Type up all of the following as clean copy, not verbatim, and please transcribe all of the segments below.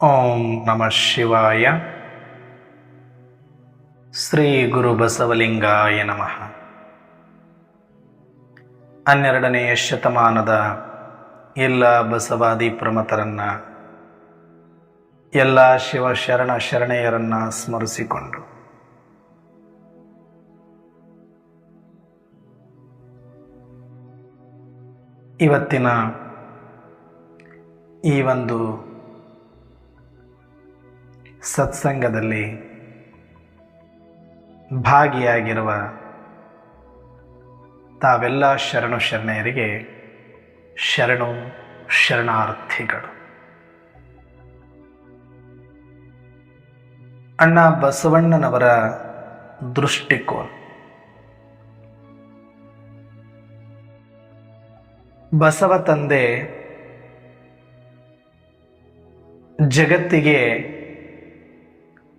ಓಂ ನಮಃ ಶಿವಾಯ. ಶ್ರೀ ಗುರು ಬಸವಲಿಂಗಾಯ ನಮಃ. 12ನೆಯ ಶತಮಾನದ ಎಲ್ಲ ಬಸವಾದಿ ಪ್ರಮತರನ್ನ, ಎಲ್ಲ ಶಿವಶರಣ ಶರಣೆಯರನ್ನ ಸ್ಮರಿಸಿಕೊಂಡು ಇವತ್ತಿನ ಈ ಒಂದು ಸತ್ಸಂಗದಲ್ಲಿ ಭಾಗಿಯಾಗಿರುವ ತಾವೆಲ್ಲ ಶರಣು ಶರಣೆಯರಿಗೆ ಶರಣು ಶರಣಾರ್ಥಿಗಳು. ಅಣ್ಣ ಬಸವಣ್ಣನವರ ದೃಷ್ಟಿಕೋನ. ಬಸವ ತಂದೆ ಜಗತ್ತಿಗೆ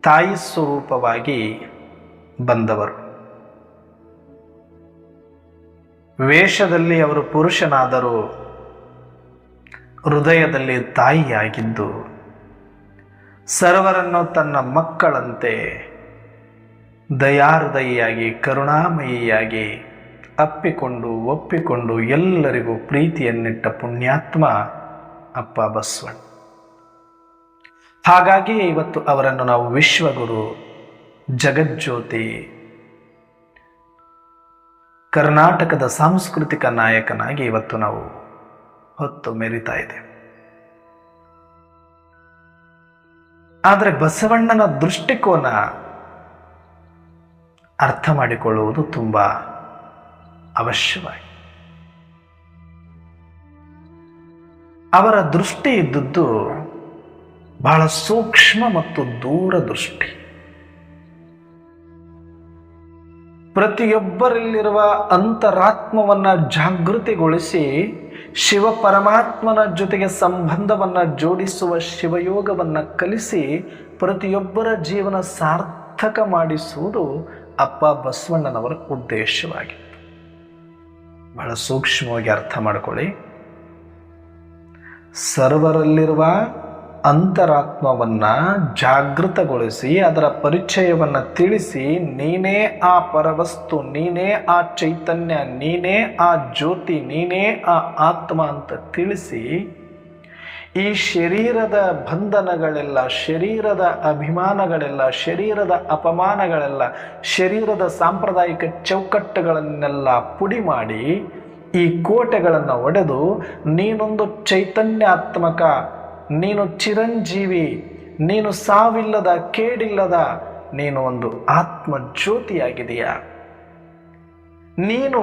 ತಾಯಿ ಸ್ವರೂಪವಾಗಿ ಬಂದವರು. ವೇಷದಲ್ಲಿ ಅವರು ಪುರುಷನಾದರೂ ಹೃದಯದಲ್ಲಿ ತಾಯಿಯಾಗಿದ್ದು ಸರ್ವರನ್ನು ತನ್ನ ಮಕ್ಕಳಂತೆ ದಯಾಹೃದಯಿಯಾಗಿ ಕರುಣಾಮಯಿಯಾಗಿ ಅಪ್ಪಿಕೊಂಡು ಒಪ್ಪಿಕೊಂಡು ಎಲ್ಲರಿಗೂ ಪ್ರೀತಿಯನ್ನಿಟ್ಟ ಪುಣ್ಯಾತ್ಮ ಅಪ್ಪ ಬಸವಣ್ಣ. ಹಾಗಾಗಿ ಇವತ್ತು ಅವರನ್ನು ನಾವು ವಿಶ್ವಗುರು, ಜಗಜ್ಯೋತಿ, ಕರ್ನಾಟಕದ ಸಾಂಸ್ಕೃತಿಕ ನಾಯಕನಾಗಿ ಇವತ್ತು ನಾವು ಹೊತ್ತು ಮೆರಿತಾ ಇದ್ದೇವೆ. ಆದರೆ ಬಸವಣ್ಣನ ದೃಷ್ಟಿಕೋನ ಅರ್ಥ ಮಾಡಿಕೊಳ್ಳುವುದು ತುಂಬಾ ಅವಶ್ಯವಾಗಿ. ಅವರ ದೃಷ್ಟಿ ಇದ್ದದ್ದು ಬಹಳ ಸೂಕ್ಷ್ಮ ಮತ್ತು ದೂರದೃಷ್ಟಿ. ಪ್ರತಿಯೊಬ್ಬರಲ್ಲಿರುವ ಅಂತರಾತ್ಮವನ್ನ ಜಾಗೃತಿಗೊಳಿಸಿ ಶಿವ ಪರಮಾತ್ಮನ ಜೊತೆಗೆ ಸಂಬಂಧವನ್ನ ಜೋಡಿಸುವ ಶಿವಯೋಗವನ್ನ ಕಲಿಸಿ ಪ್ರತಿಯೊಬ್ಬರ ಜೀವನ ಸಾರ್ಥಕ ಮಾಡಿಸುವುದು ಅಪ್ಪ ಬಸವಣ್ಣನವರ ಉದ್ದೇಶವಾಗಿತ್ತು. ಬಹಳ ಸೂಕ್ಷ್ಮವಾಗಿ ಅರ್ಥ ಮಾಡಿಕೊಳ್ಳಿ. ಸರ್ವರಲ್ಲಿರುವ ಅಂತರಾತ್ಮವನ್ನ ಜಾಗೃತಗೊಳಿಸಿ ಅದರ ಪರಿಚಯವನ್ನ ತಿಳಿಸಿ, ನೀನೇ ಆ ಪರವಸ್ತು, ನೀನೇ ಆ ಚೈತನ್ಯ, ನೀನೇ ಆ ಜ್ಯೋತಿ, ನೀನೇ ಆ ಆತ್ಮ ಅಂತ ತಿಳಿಸಿ ಈ ಶರೀರದ ಬಂಧನಗಳೆಲ್ಲ, ಶರೀರದ ಅಭಿಮಾನಗಳೆಲ್ಲ, ಶರೀರದ ಅಪಮಾನಗಳೆಲ್ಲ, ಶರೀರದ ಸಾಂಪ್ರದಾಯಿಕ ಚೌಕಟ್ಟುಗಳನ್ನೆಲ್ಲ ಪುಡಿ ಮಾಡಿ ಈ ಕೋಟೆಗಳನ್ನು ಒಡೆದು ನೀನೊಂದು ಚೈತನ್ಯಾತ್ಮಕ, ನೀನು ಚಿರಂಜೀವಿ, ನೀನು ಸಾವಿಲ್ಲದ, ಕೇಡಿಲ್ಲದ, ನೀನು ಒಂದು ಆತ್ಮ ಜ್ಯೋತಿಯಾಗಿದೆಯಾ. ನೀನು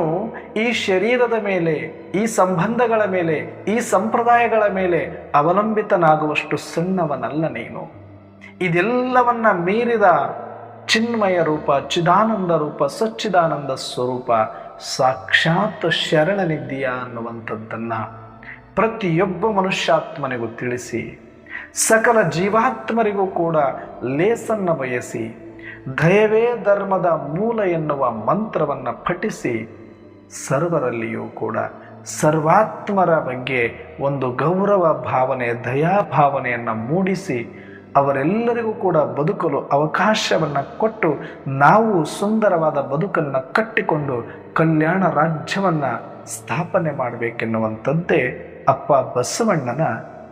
ಈ ಶರೀರದ ಮೇಲೆ, ಈ ಸಂಬಂಧಗಳ ಮೇಲೆ, ಈ ಸಂಪ್ರದಾಯಗಳ ಮೇಲೆ ಅವಲಂಬಿತನಾಗುವಷ್ಟು ಸಣ್ಣವನಲ್ಲ ನೀನು. ಇದೆಲ್ಲವನ್ನ ಮೀರಿದ ಚಿನ್ಮಯ ರೂಪ, ಚಿದಾನಂದ ರೂಪ, ಸಚ್ಚಿದಾನಂದ ಸ್ವರೂಪ, ಸಾಕ್ಷಾತ್ ಶರಣನಿದ್ದೀಯಾ ಅನ್ನುವಂಥದ್ದನ್ನ ಪ್ರತಿಯೊಬ್ಬ ಮನುಷ್ಯಾತ್ಮನಿಗೂ ತಿಳಿಸಿ, ಸಕಲ ಜೀವಾತ್ಮರಿಗೂ ಕೂಡ ಲೇಸನ್ನ ಬಯಸಿ, ದಯವೇ ಧರ್ಮದ ಮೂಲ ಎನ್ನುವ ಮಂತ್ರವನ್ನು ಪಠಿಸಿ ಸರ್ವರಲ್ಲಿಯೂ ಕೂಡ ಸರ್ವಾತ್ಮರ ಬಗ್ಗೆ ಒಂದು ಗೌರವ ಭಾವನೆ, ದಯಾಭಾವನೆಯನ್ನು ಮೂಡಿಸಿ ಅವರೆಲ್ಲರಿಗೂ ಕೂಡ ಬದುಕಲು ಅವಕಾಶವನ್ನು ಕೊಟ್ಟು ನಾವು ಸುಂದರವಾದ ಬದುಕನ್ನು ಕಟ್ಟಿಕೊಂಡು ಕಲ್ಯಾಣ ರಾಜ್ಯವನ್ನು ಸ್ಥಾಪನೆ ಮಾಡಬೇಕೆನ್ನುವಂಥದ್ದೇ ಅಪ್ಪ ಬಸವಣ್ಣನ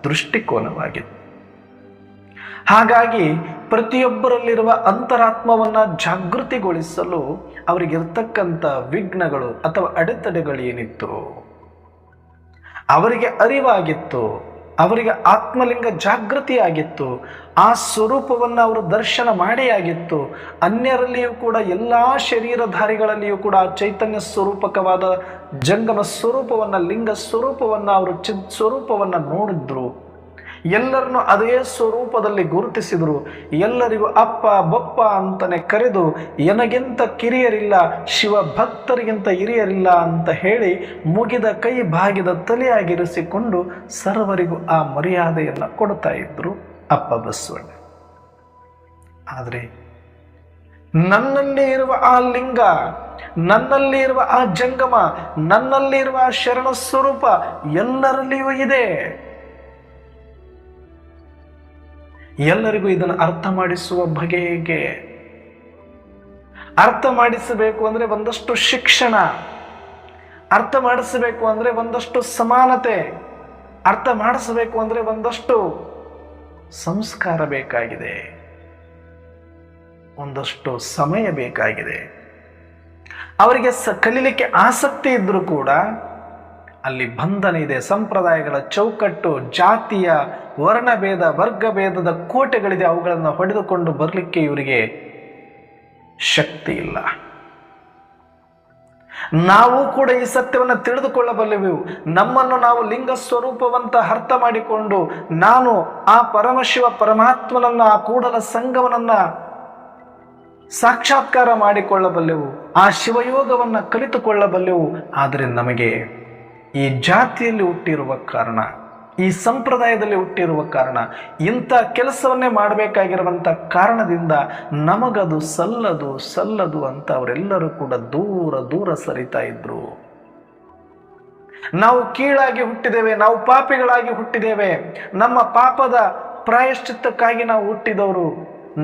ದೃಷ್ಟಿಕೋನವಾಗಿದೆ. ಹಾಗಾಗಿ ಪ್ರತಿಯೊಬ್ಬರಲ್ಲಿರುವ ಅಂತರಾತ್ಮವನ್ನ ಜಾಗೃತಿಗೊಳಿಸಲು ಅವರಿಗಿರ್ತಕ್ಕಂಥ ವಿಘ್ನಗಳು ಅಥವಾ ಅಡೆತಡೆಗಳೇನಿತ್ತು ಅವರಿಗೆ ಅರಿವಾಗಿತ್ತು, ಅವರಿಗೆ ಆತ್ಮಲಿಂಗ ಜಾಗೃತಿ ಆಗಿತ್ತು, ಆ ಸ್ವರೂಪವನ್ನು ಅವರು ದರ್ಶನ ಮಾಡೇ ಆಗಿತ್ತು. ಅನ್ಯರಲ್ಲಿಯೂ ಕೂಡ ಎಲ್ಲ ಶರೀರಧಾರಿಗಳಲ್ಲಿಯೂ ಕೂಡ ಚೈತನ್ಯ ಸ್ವರೂಪಕವಾದ ಜಂಗಮ ಸ್ವರೂಪವನ್ನು, ಲಿಂಗ ಸ್ವರೂಪವನ್ನು, ಅವರು ಚಿತ್ ಸ್ವರೂಪವನ್ನು ನೋಡಿದ್ರು. ಎಲ್ಲರನ್ನು ಅದೇ ಸ್ವರೂಪದಲ್ಲಿ ಗುರುತಿಸಿದರು. ಎಲ್ಲರಿಗೂ ಅಪ್ಪ ಬಪ್ಪ ಅಂತಲೇ ಕರೆದು ಎನಗಿಂತ ಕಿರಿಯರಿಲ್ಲ, ಶಿವ ಭಕ್ತರಿಗಿಂತ ಹಿರಿಯರಿಲ್ಲ ಅಂತ ಹೇಳಿ ಮುಗಿದ ಕೈ ಬಾಗಿದ ತಲೆಯಾಗಿರಿಸಿಕೊಂಡು ಸರ್ವರಿಗೂ ಆ ಮರ್ಯಾದೆಯನ್ನು ಕೊಡ್ತಾ ಇದ್ರು ಅಪ್ಪ ಬಸವಣ್ಣ. ಆದರೆ ನನ್ನಲ್ಲಿ ಇರುವ ಆ ಲಿಂಗ, ನನ್ನಲ್ಲಿ ಇರುವ ಆ ಜಂಗಮ, ನನ್ನಲ್ಲಿ ಇರುವ ಆ ಶರಣ ಸ್ವರೂಪ ಎಲ್ಲರಲ್ಲಿಯೂ ಇದೆ. ಎಲ್ಲರಿಗೂ ಇದನ್ನು ಅರ್ಥ ಮಾಡಿಸುವ ಬಗೆ ಹೇಗೆ? ಅರ್ಥ ಮಾಡಿಸಬೇಕು ಅಂದರೆ ಒಂದಷ್ಟು ಶಿಕ್ಷಣ, ಅರ್ಥ ಮಾಡಿಸಬೇಕು ಅಂದರೆ ಒಂದಷ್ಟು ಸಮಾನತೆ, ಅರ್ಥ ಮಾಡಿಸಬೇಕು ಅಂದರೆ ಒಂದಷ್ಟು ಸಂಸ್ಕಾರ ಬೇಕಾಗಿದೆ, ಒಂದಷ್ಟು ಸಮಯ ಬೇಕಾಗಿದೆ. ಅವರಿಗೆ ಕಲೀಲಿಕ್ಕೆ ಆಸಕ್ತಿ ಇದ್ರೂ ಕೂಡ ಅಲ್ಲಿ ಬಂಧನ ಇದೆ, ಸಂಪ್ರದಾಯಗಳ ಚೌಕಟ್ಟು, ಜಾತಿಯ ವರ್ಣಭೇದ ವರ್ಗಭೇದದ ಕೋಟೆಗಳಿದೆ, ಅವುಗಳನ್ನು ಹೊಡೆದುಕೊಂಡು ಬರಲಿಕ್ಕೆ ಇವರಿಗೆ ಶಕ್ತಿ ಇಲ್ಲ. ನಾವು ಕೂಡ ಈ ಸತ್ಯವನ್ನು ತಿಳಿದುಕೊಳ್ಳಬಲ್ಲೆವು. ನಮ್ಮನ್ನು ನಾವು ಲಿಂಗ ಸ್ವರೂಪವಂತ ಅರ್ಥ ಮಾಡಿಕೊಂಡು ನಾನು ಆ ಪರಮಶಿವ ಪರಮಾತ್ಮನನ್ನ, ಆ ಕೂಡಲ ಸಂಗಮನನ್ನ ಸಾಕ್ಷಾತ್ಕಾರ ಮಾಡಿಕೊಳ್ಳಬಲ್ಲೆವು, ಆ ಶಿವಯೋಗವನ್ನು ಕಲಿತುಕೊಳ್ಳಬಲ್ಲೆವು. ಆದರೆ ನಮಗೆ ಈ ಜಾತಿಯಲ್ಲಿ ಹುಟ್ಟಿರುವ ಕಾರಣ, ಈ ಸಂಪ್ರದಾಯದಲ್ಲಿ ಹುಟ್ಟಿರುವ ಕಾರಣ, ಇಂಥ ಕೆಲಸವನ್ನೇ ಮಾಡಬೇಕಾಗಿರುವಂಥ ಕಾರಣದಿಂದ ನಮಗದು ಸಲ್ಲದು ಅಂತ ಅವರೆಲ್ಲರೂ ಕೂಡ ದೂರ ದೂರ ಸರಿತಾ ಇದ್ರು. ನಾವು ಕೀಳಾಗಿ ಹುಟ್ಟಿದ್ದೇವೆ, ನಾವು ಪಾಪಿಗಳಾಗಿ ಹುಟ್ಟಿದ್ದೇವೆ, ನಮ್ಮ ಪಾಪದ ಪ್ರಾಯಶ್ಚಿತ್ತಕ್ಕಾಗಿ ನಾವು ಹುಟ್ಟಿದವರು,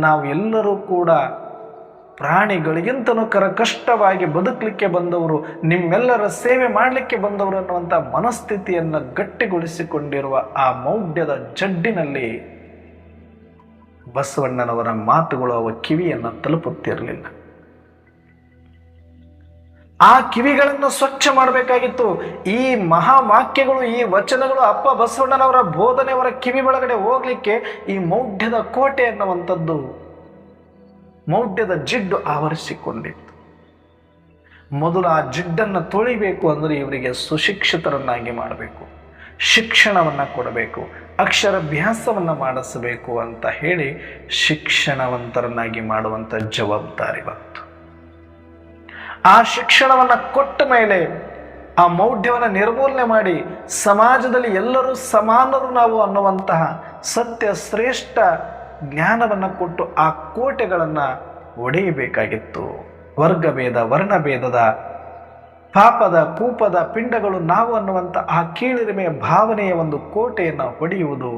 ನಾವು ಎಲ್ಲರೂ ಕೂಡ ಪ್ರಾಣಿಗಳಿಗಿಂತನೂ ಕಷ್ಟವಾಗಿ ಬದುಕಲಿಕ್ಕೆ ಬಂದವರು, ನಿಮ್ಮೆಲ್ಲರ ಸೇವೆ ಮಾಡಲಿಕ್ಕೆ ಬಂದವರು ಅನ್ನುವಂಥ ಮನಸ್ಥಿತಿಯನ್ನು ಗಟ್ಟಿಗೊಳಿಸಿಕೊಂಡಿರುವ ಆ ಮೌಢ್ಯದ ಜಡ್ಡಿನಲ್ಲಿ ಬಸವಣ್ಣನವರ ಮಾತುಗಳು ಅವ ಕಿವಿಯನ್ನು ತಲುಪುತ್ತಿರಲಿಲ್ಲ. ಆ ಕಿವಿಗಳನ್ನು ಸ್ವಚ್ಛ ಮಾಡಬೇಕಾಗಿತ್ತು. ಈ ಮಹಾವಾಕ್ಯಗಳು, ಈ ವಚನಗಳು ಅಪ್ಪ ಬಸವಣ್ಣನವರ ಬೋಧನೆಯವರ ಕಿವಿ ಒಳಗಡೆ ಹೋಗ್ಲಿಕ್ಕೆ ಈ ಮೌಢ್ಯದ ಕೋಟೆ ಅನ್ನುವಂಥದ್ದು, ಮೌಢ್ಯದ ಜಿಡ್ಡು ಆವರಿಸಿಕೊಂಡಿತ್ತು. ಮೊದಲು ಆ ಜಿಡ್ಡನ್ನು ತೊಳಿಬೇಕು ಅಂದರೆ ಇವರಿಗೆ ಸುಶಿಕ್ಷಿತರನ್ನಾಗಿ ಮಾಡಬೇಕು, ಶಿಕ್ಷಣವನ್ನು ಕೊಡಬೇಕು, ಅಕ್ಷರಾಭ್ಯಾಸವನ್ನು ಮಾಡಿಸಬೇಕು ಅಂತ ಹೇಳಿ ಶಿಕ್ಷಣವಂತರನ್ನಾಗಿ ಮಾಡುವಂಥ ಜವಾಬ್ದಾರಿ ಬಂತು. ಆ ಶಿಕ್ಷಣವನ್ನು ಕೊಟ್ಟ ಮೇಲೆ ಆ ಮೌಢ್ಯವನ್ನು ನಿರ್ಮೂಲನೆ ಮಾಡಿ ಸಮಾಜದಲ್ಲಿ ಎಲ್ಲರೂ ಸಮಾನರು ನಾವು ಅನ್ನುವಂತಹ ಸತ್ಯ ಶ್ರೇಷ್ಠ ಜ್ಞಾನವನ್ನು ಕೊಟ್ಟು ಆ ಕೋಟೆಗಳನ್ನು ಒಡೆಯಬೇಕಾಗಿತ್ತು. ವರ್ಗಭೇದ ವರ್ಣಭೇದದ ಪಾಪದ ಕೂಪದ ಪಿಂಡಗಳು ನಾವು ಅನ್ನುವಂಥ ಆ ಕೀಳಿರಿಮೆಯ ಭಾವನೆಯ ಒಂದು ಕೋಟೆಯನ್ನು ಹೊಡೆಯುವುದು,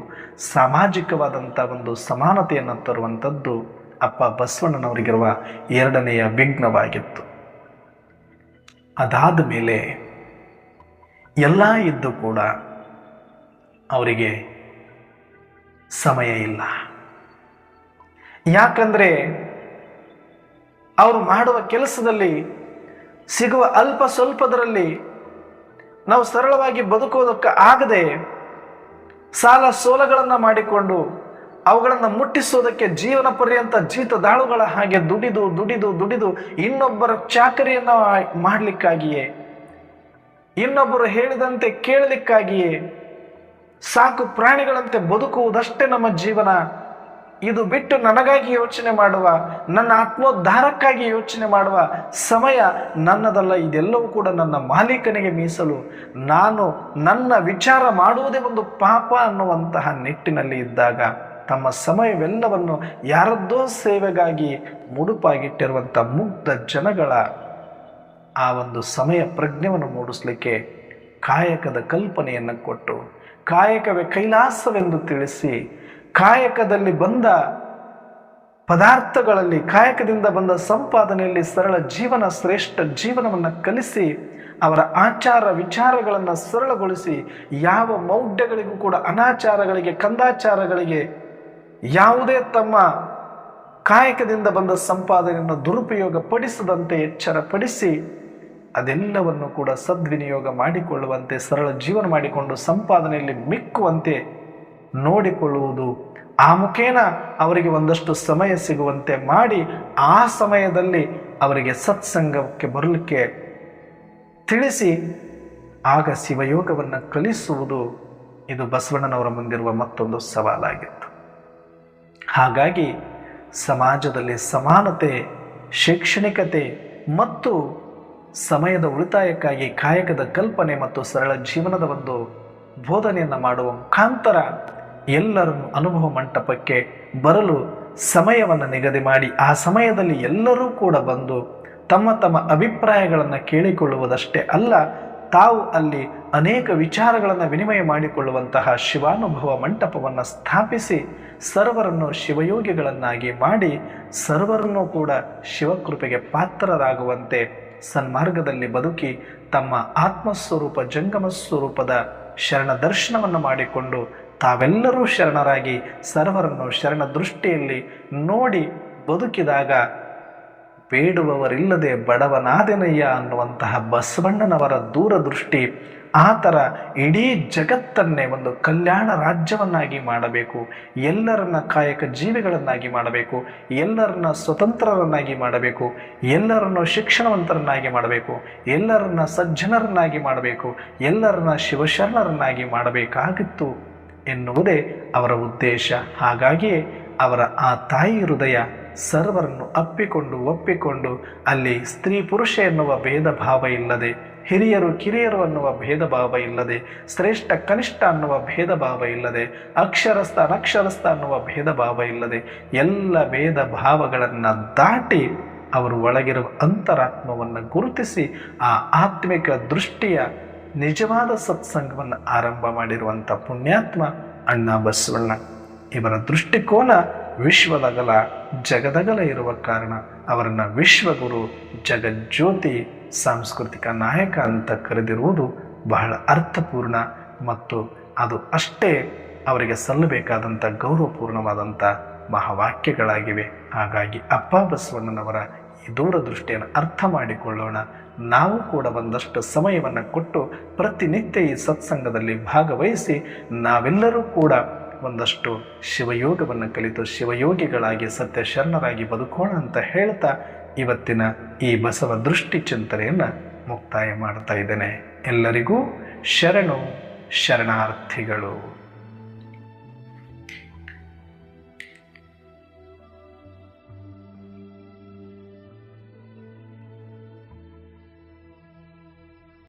ಸಾಮಾಜಿಕವಾದಂಥ ಒಂದು ಸಮಾನತೆಯನ್ನು ತರುವಂಥದ್ದು ಅಪ್ಪ ಬಸವಣ್ಣನವರಿಗಿರುವ ಎರಡನೆಯ ವಿಘ್ನವಾಗಿತ್ತು. ಅದಾದ ಮೇಲೆ ಎಲ್ಲ ಇದ್ದು ಕೂಡ ಅವರಿಗೆ ಸಮಯ ಇಲ್ಲ. ಯಾಕಂದರೆ ಅವರು ಮಾಡುವ ಕೆಲಸದಲ್ಲಿ ಸಿಗುವ ಅಲ್ಪ ಸ್ವಲ್ಪದರಲ್ಲಿ ನಾವು ಸರಳವಾಗಿ ಬದುಕೋದಕ್ಕೆ ಆಗದೆ ಸಾಲ ಸೋಲಗಳನ್ನು ಮಾಡಿಕೊಂಡು ಅವುಗಳನ್ನು ಮುಟ್ಟಿಸೋದಕ್ಕೆ ಜೀವನ ಪರ್ಯಂತ ಜೀತದಾಳುಗಳ ಹಾಗೆ ದುಡಿದು ದುಡಿದು ದುಡಿದು ಇನ್ನೊಬ್ಬರ ಚಾಕರಿಯನ್ನು ಮಾಡಲಿಕ್ಕಾಗಿಯೇ, ಇನ್ನೊಬ್ಬರು ಹೇಳಿದಂತೆ ಕೇಳಲಿಕ್ಕಾಗಿಯೇ ಸಾಕು ಪ್ರಾಣಿಗಳಂತೆ ಬದುಕುವುದಷ್ಟೇ ನಮ್ಮ ಜೀವನ, ಇದು ಬಿಟ್ಟು ನನಗಾಗಿ ಯೋಚನೆ ಮಾಡುವ, ನನ್ನ ಆತ್ಮೋದ್ಧಾರಕ್ಕಾಗಿ ಯೋಚನೆ ಮಾಡುವ ಸಮಯ ನನ್ನದಲ್ಲ, ಇದೆಲ್ಲವೂ ಕೂಡ ನನ್ನ ಮಾಲೀಕನಿಗೆ ಮೀಸಲು, ನಾನು ನನ್ನ ವಿಚಾರ ಮಾಡುವುದೇ ಒಂದು ಪಾಪ ಅನ್ನುವಂತಹ ನಿಟ್ಟಿನಲ್ಲಿ ಇದ್ದಾಗ ತಮ್ಮ ಸಮಯವೆಲ್ಲವನ್ನು ಯಾರದ್ದೋ ಸೇವೆಗಾಗಿ ಮುಡುಪಾಗಿಟ್ಟಿರುವಂಥ ಮುಗ್ಧ ಜನಗಳ ಆ ಒಂದು ಸಮಯ ಪ್ರಜ್ಞೆಯನ್ನು ಮೂಡಿಸಲಿಕ್ಕೆ ಕಾಯಕದ ಕಲ್ಪನೆಯನ್ನು ಕೊಟ್ಟು, ಕಾಯಕವೇ ಕೈಲಾಸವೆಂದು ತಿಳಿಸಿ, ಕಾಯಕದಲ್ಲಿ ಬಂದ ಪದಾರ್ಥಗಳಲ್ಲಿ, ಕಾಯಕದಿಂದ ಬಂದ ಸಂಪಾದನೆಯಲ್ಲಿ ಸರಳ ಜೀವನ, ಶ್ರೇಷ್ಠ ಜೀವನವನ್ನು ಕಲಿಸಿ, ಅವರ ಆಚಾರ ವಿಚಾರಗಳನ್ನು ಸರಳಗೊಳಿಸಿ, ಯಾವ ಮೌಢ್ಯಗಳಿಗೂ ಕೂಡ, ಅನಾಚಾರಗಳಿಗೆ, ಕಂದಾಚಾರಗಳಿಗೆ ಯಾವುದೇ ತಮ್ಮ ಕಾಯಕದಿಂದ ಬಂದ ಸಂಪಾದನೆಯನ್ನು ದುರುಪಯೋಗ ಪಡಿಸದಂತೆ ಎಚ್ಚರ ಪಡಿಸಿ, ಅದೆಲ್ಲವನ್ನು ಕೂಡ ಸದ್ವಿನಿಯೋಗ ಮಾಡಿಕೊಳ್ಳುವಂತೆ, ಸರಳ ಜೀವನ ಮಾಡಿಕೊಂಡು ಸಂಪಾದನೆಯಲ್ಲಿ ಮಿಕ್ಕುವಂತೆ ನೋಡಿಕೊಳ್ಳುವುದು, ಆ ಮುಖೇನ ಅವರಿಗೆ ಒಂದಷ್ಟು ಸಮಯ ಸಿಗುವಂತೆ ಮಾಡಿ, ಆ ಸಮಯದಲ್ಲಿ ಅವರಿಗೆ ಸತ್ಸಂಗಕ್ಕೆ ಬರಲಿಕ್ಕೆ ತಿಳಿಸಿ, ಆಗ ಶಿವಯೋಗವನ್ನು ಕಲಿಸುವುದು, ಇದು ಬಸವಣ್ಣನವರ ಮುಂದಿರುವ ಮತ್ತೊಂದು ಸವಾಲಾಗಿತ್ತು. ಹಾಗಾಗಿ ಸಮಾಜದಲ್ಲಿ ಸಮಾನತೆ, ಶೈಕ್ಷಣಿಕತೆ ಮತ್ತು ಸಮಯದ ಉಳಿತಾಯಕ್ಕಾಗಿ ಕಾಯಕದ ಕಲ್ಪನೆ ಮತ್ತು ಸರಳ ಜೀವನದ ಒಂದು ಬೋಧನೆಯನ್ನು ಮಾಡುವ ಮುಖಾಂತರ ಎಲ್ಲರನ್ನು ಅನುಭವ ಮಂಟಪಕ್ಕೆ ಬರಲು ಸಮಯವನ್ನು ನಿಗದಿ ಮಾಡಿ, ಆ ಸಮಯದಲ್ಲಿ ಎಲ್ಲರೂ ಕೂಡ ಬಂದು ತಮ್ಮ ತಮ್ಮ ಅಭಿಪ್ರಾಯಗಳನ್ನು ಕೇಳಿಕೊಳ್ಳುವುದಷ್ಟೇ ಅಲ್ಲ, ತಾವು ಅಲ್ಲಿ ಅನೇಕ ವಿಚಾರಗಳನ್ನು ವಿನಿಮಯ ಮಾಡಿಕೊಳ್ಳುವಂತಹ ಶಿವಾನುಭವ ಮಂಟಪವನ್ನು ಸ್ಥಾಪಿಸಿ ಸರ್ವರನ್ನು ಶಿವಯೋಗಿಗಳನ್ನಾಗಿ ಮಾಡಿ ಸರ್ವರನ್ನೂ ಕೂಡ ಶಿವಕೃಪೆಗೆ ಪಾತ್ರರಾಗುವಂತೆ ಸನ್ಮಾರ್ಗದಲ್ಲಿ ಬದುಕಿ ತಮ್ಮ ಆತ್ಮಸ್ವರೂಪ ಜಂಗಮ ಸ್ವರೂಪದ ಶರಣ ದರ್ಶನವನ್ನು ಮಾಡಿಕೊಂಡು ತಾವೆಲ್ಲರೂ ಶರಣರಾಗಿ ಸರ್ವರನ್ನು ಶರಣ ದೃಷ್ಟಿಯಲ್ಲಿ ನೋಡಿ ಬದುಕಿದಾಗ ಬೇಡುವವರಿಲ್ಲದೆ ಬಡವನಾದೆನಯ್ಯ ಅನ್ನುವಂತಹ ಬಸವಣ್ಣನವರ ದೂರದೃಷ್ಟಿ ಆ ಥರ ಇಡೀ ಜಗತ್ತನ್ನೇ ಒಂದು ಕಲ್ಯಾಣ ರಾಜ್ಯವನ್ನಾಗಿ ಮಾಡಬೇಕು, ಎಲ್ಲರನ್ನ ಕಾಯಕ ಜೀವಿಗಳನ್ನಾಗಿ ಮಾಡಬೇಕು, ಎಲ್ಲರನ್ನ ಸ್ವತಂತ್ರರನ್ನಾಗಿ ಮಾಡಬೇಕು, ಎಲ್ಲರನ್ನು ಶಿಕ್ಷಣವಂತರನ್ನಾಗಿ ಮಾಡಬೇಕು, ಎಲ್ಲರನ್ನ ಸಜ್ಜನರನ್ನಾಗಿ ಮಾಡಬೇಕು, ಎಲ್ಲರನ್ನ ಶಿವಶರಣರನ್ನಾಗಿ ಮಾಡಬೇಕಾಗಿತ್ತು ಎನ್ನುವುದೇ ಅವರ ಉದ್ದೇಶ. ಹಾಗಾಗಿಯೇ ಅವರ ಆ ತಾಯಿ ಹೃದಯ ಸರ್ವರನ್ನು ಒಪ್ಪಿಕೊಂಡು ಅಲ್ಲಿ ಸ್ತ್ರೀ ಪುರುಷ ಎನ್ನುವ ಭೇದ ಭಾವ ಇಲ್ಲದೆ, ಹಿರಿಯರು ಕಿರಿಯರು ಅನ್ನುವ ಭೇದ ಭಾವ ಇಲ್ಲದೆ, ಶ್ರೇಷ್ಠ ಕನಿಷ್ಠ ಅನ್ನುವ ಭೇದ ಭಾವ ಇಲ್ಲದೆ, ಅಕ್ಷರಸ್ಥ ಅನಕ್ಷರಸ್ಥ ಅನ್ನುವ ಭೇದ ಭಾವ ಇಲ್ಲದೆ ಎಲ್ಲ ಭೇದ ಭಾವಗಳನ್ನು ದಾಟಿ ಅವರು ಒಳಗಿರುವ ಅಂತರಾತ್ಮವನ್ನು ಗುರುತಿಸಿ ಆ ಆತ್ಮಿಕ ದೃಷ್ಟಿಯ ನಿಜವಾದ ಸತ್ಸಂಗವನ್ನು ಆರಂಭ ಮಾಡಿರುವಂಥ ಪುಣ್ಯಾತ್ಮ ಅಣ್ಣ ಬಸವಣ್ಣ. ಇವರ ದೃಷ್ಟಿಕೋನ ವಿಶ್ವದಗಲ ಜಗದಗಲ ಇರುವ ಕಾರಣ ಅವರನ್ನು ವಿಶ್ವಗುರು, ಜಗಜ್ಯೋತಿ, ಸಾಂಸ್ಕೃತಿಕ ನಾಯಕ ಅಂತ ಕರೆದಿರುವುದು ಬಹಳ ಅರ್ಥಪೂರ್ಣ ಮತ್ತು ಅದು ಅಷ್ಟೇ ಅವರಿಗೆ ಸಲ್ಲಬೇಕಾದಂಥ ಗೌರವಪೂರ್ಣವಾದಂಥ ಮಹಾವಾಕ್ಯಗಳಾಗಿವೆ. ಹಾಗಾಗಿ ಅಪ್ಪ ಬಸವಣ್ಣನವರ ಈ ದೂರದೃಷ್ಟಿಯನ್ನು ಅರ್ಥ ಮಾಡಿಕೊಳ್ಳೋಣ. ನಾವು ಕೂಡ ಒಂದಷ್ಟು ಸಮಯವನ್ನು ಕೊಟ್ಟು ಪ್ರತಿನಿತ್ಯ ಈ ಸತ್ಸಂಗದಲ್ಲಿ ಭಾಗವಹಿಸಿ ನಾವೆಲ್ಲರೂ ಕೂಡ ಒಂದಷ್ಟು ಶಿವಯೋಗವನ್ನು ಕಲಿತು ಶಿವಯೋಗಿಗಳಾಗಿ ಸತ್ಯ ಶರಣರಾಗಿ ಬದುಕೋಣ ಅಂತ ಹೇಳ್ತಾ ಇವತ್ತಿನ ಈ ಬಸವ ದೃಷ್ಟಿ ಚಿಂತನೆಯನ್ನು ಮುಕ್ತಾಯ ಮಾಡ್ತಾ ಇದ್ದೇನೆ. ಎಲ್ಲರಿಗೂ ಶರಣು ಶರಣಾರ್ಥಿಗಳು.